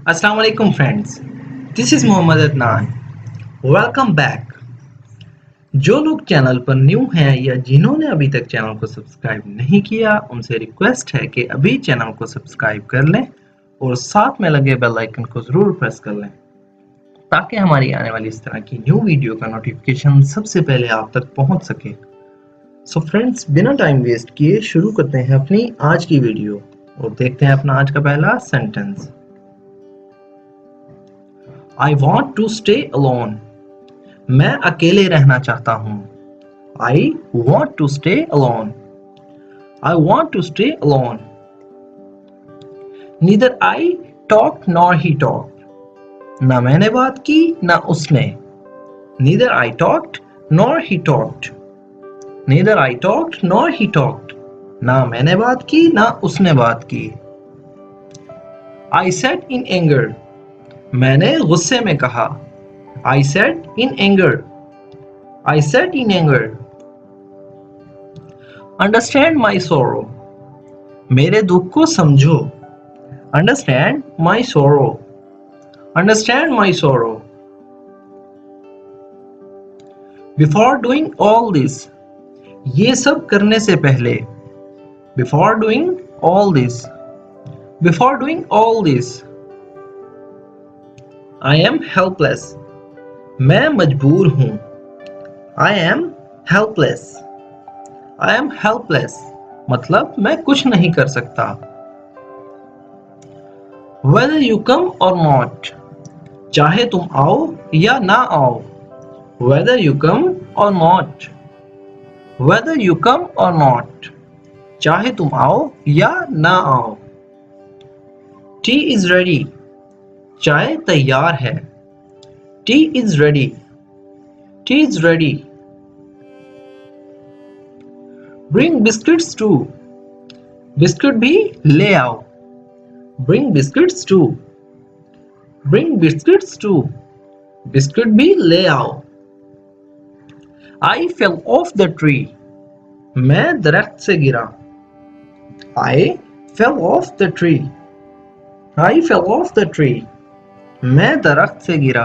Assalamu alaikum friends. This is Mohammad Adnan. Welcome back. जो लोग channel पर new हैं या जिन्होंने अभी तक चैनल को सब्सक्राइब नहीं किया उनसे रिक्वेस्ट है कि अभी चैनल को सब्सक्राइब कर लें और साथ में लगे बेल आइकन को ज़रूर प्रेस कर लें ताकि हमारी आने वाली इस तरह की न्यू वीडियो का नोटिफिकेशन सबसे पहले आप तक पहुंच सके। सो फ्रेंड्स, बिना टाइम वेस्ट किए शुरू करते हैं अपनी आज की वीडियो और देखते हैं अपना आज का पहला sentence. I want to stay alone. मैं अकेले रहना चाहता हूँ। I want to stay alone. I want to stay alone. Neither I talked nor he talked. ना मैंने बात की ना उसने। Neither I talked nor he talked. Neither I talked nor he talked. ना मैंने बात की ना उसने बात की। I said in anger. मैंने गुस्से में कहा। I said in anger. I said in anger. Understand my sorrow. मेरे दुख को समझो। Understand my sorrow. Understand my sorrow. Before doing all this. ये सब करने से पहले। Before doing all this. Before doing all this. I am helpless. मैं मजबूर हूँ। I am helpless. I am helpless. मतलब मैं कुछ नहीं कर सकता। Whether you come or not. चाहे तुम आओ या ना आओ। Whether you come or not. Whether you come or not. चाहे तुम आओ या ना आओ। Tea is ready. चाय तैयार है। Tea is ready. Tea is ready. Bring biscuits too. Biscuit भी ले आओ। Bring biscuits too. Bring biscuits too. Biscuit भी ले आओ। I fell off the tree. मैं दरख्त से गिरा। I fell off the tree. I fell off the tree. मैं दरख्त से गिरा।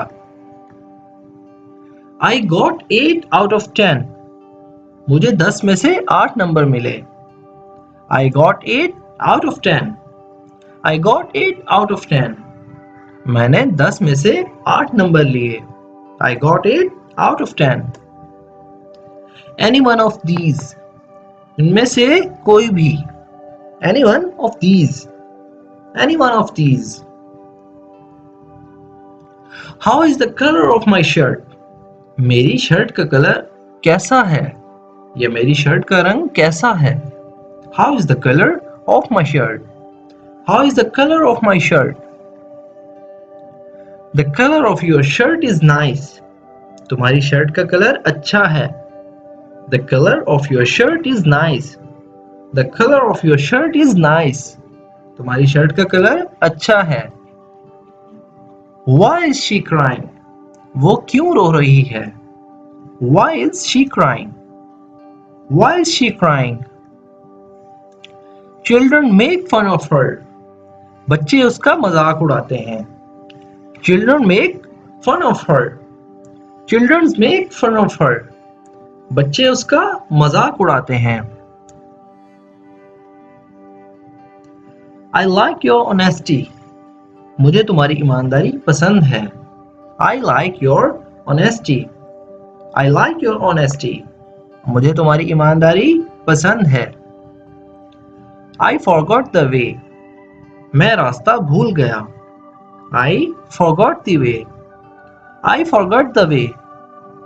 I got 8 out of 10. मुझे 10 में से 8 नंबर मिले। I got 8 out of 10. I got 8 out of 10. मैंने 10 में से 8 नंबर लिए। I got 8 out of 10. Any one of these. इनमें से कोई भी। Any one of these. Any one of these. How is the color of my shirt? मेरी shirt का कलर कैसा है या मेरी शर्ट का रंग कैसा है। How is the color of my shirt? How is the color of my shirt? The color of your shirt is nice. तुम्हारी शर्ट का कलर अच्छा है। The color of your shirt is nice. The color of your shirt is nice. तुम्हारी shirt का colour अच्छा है। Why is she crying? वो क्यों रो रही है। Why is she crying? Why is she crying? Children make fun of her. बच्चे उसका मजाक उड़ाते हैं। Children make fun of her. Children make fun of her. बच्चे उसका मजाक उड़ाते हैं। I like your honesty. मुझे तुम्हारी ईमानदारी पसंद है। I like your honesty. I like your honesty. मुझे तुम्हारी ईमानदारी पसंद है। I forgot the way. मैं रास्ता भूल गया। I forgot the way. I forgot the way.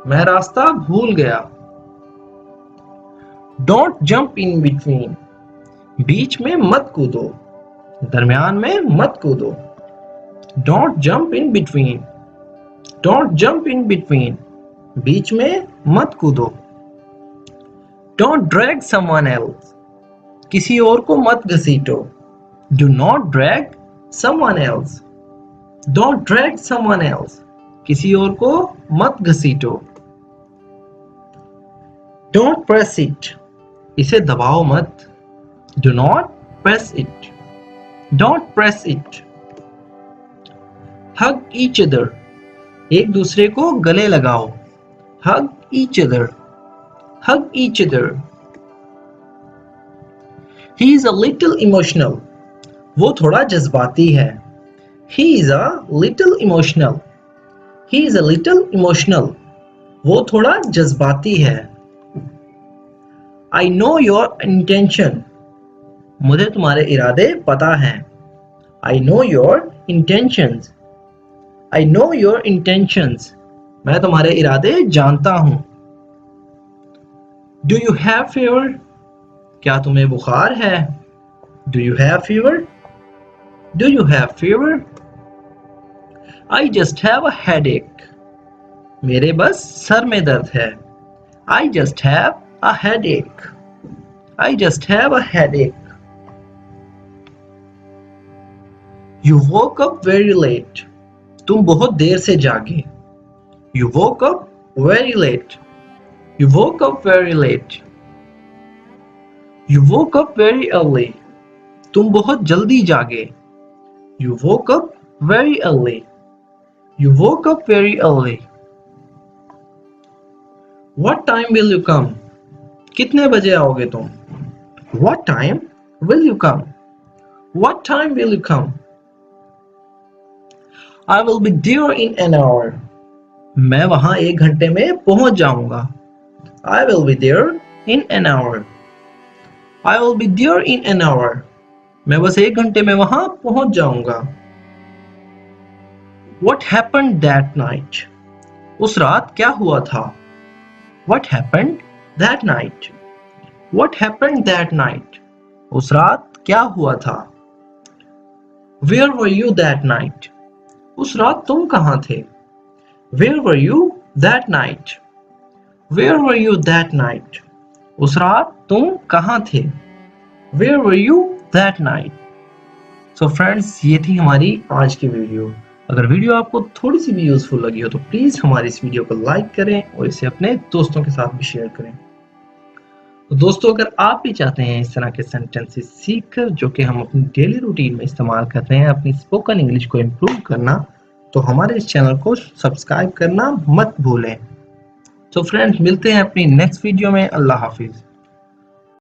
मैं रास्ता भूल गया। Don't jump in between. बीच में मत कूदो। दरमियान में मत कूदो। Don't jump in between. Don't jump in between. बीच में मत कूदो। Don't drag someone else. किसी और को मत घसीटो। Do not drag someone else. Don't drag someone else. किसी और को मत घसीटो। Don't press it. इसे दबाओ मत। Do not press it. Don't press it. hug each other, एक दूसरे को गले लगाओ, hug each other, hug each other. He is a little emotional, वो थोड़ा जज्बाती है, he is a little emotional, he is a little emotional, वो थोड़ा जज्बाती है. I know your intention, मुझे तुम्हारे इरादे पता हैं. I know your intentions, I know your intentions, मैं तुम्हारे इरादे जानता हूं. Do you have fever, क्या तुम्हें बुखार है? Do you have fever, do you have fever? I just have a headache, मेरे बस सर में दर्द है. I just have a headache, I just have a headache. You woke up very late, तुम बहुत देर से जागे. You woke up very late, you woke up very late. You woke up very early, तुम बहुत जल्दी जागे. You woke up very early, you woke up very early. What time will you come, कितने बजे आओगे तुम? What time will you come, what time will you come? I will be there in an hour, मैं वहां 1 घंटे में पहुंच जाऊंगा. I will be there in an hour, I will be there in an hour, मैं बस 1 घंटे में वहां पहुंच जाऊंगा. What happened that night, उस रात क्या हुआ था? What happened that night, what happened that night, उस रात क्या हुआ था? Where were you that night, उस रात तुम कहाँ थे? Where were you that night, where were you that night, उस रात तुम कहाँ थे? Where were you that night? So friends, ये थी हमारी आज की वीडियो. अगर वीडियो आपको थोड़ी सी भी यूजफुल लगी हो तो प्लीज हमारी इस वीडियो को लाइक करें और इसे अपने दोस्तों के साथ भी शेयर करें. तो दोस्तों, अगर आप भी चाहते हैं इस तरह के सेंटेंसेस सीखकर जो कि हम अपनी डेली रूटीन में इस्तेमाल कर रहे हैं अपनी स्पोकन इंग्लिश को इम्प्रूव करना, तो हमारे इस चैनल को सब्सक्राइब करना मत भूलें. तो फ्रेंड्स, मिलते हैं अपनी नेक्स्ट वीडियो में. अल्लाह हाफिज.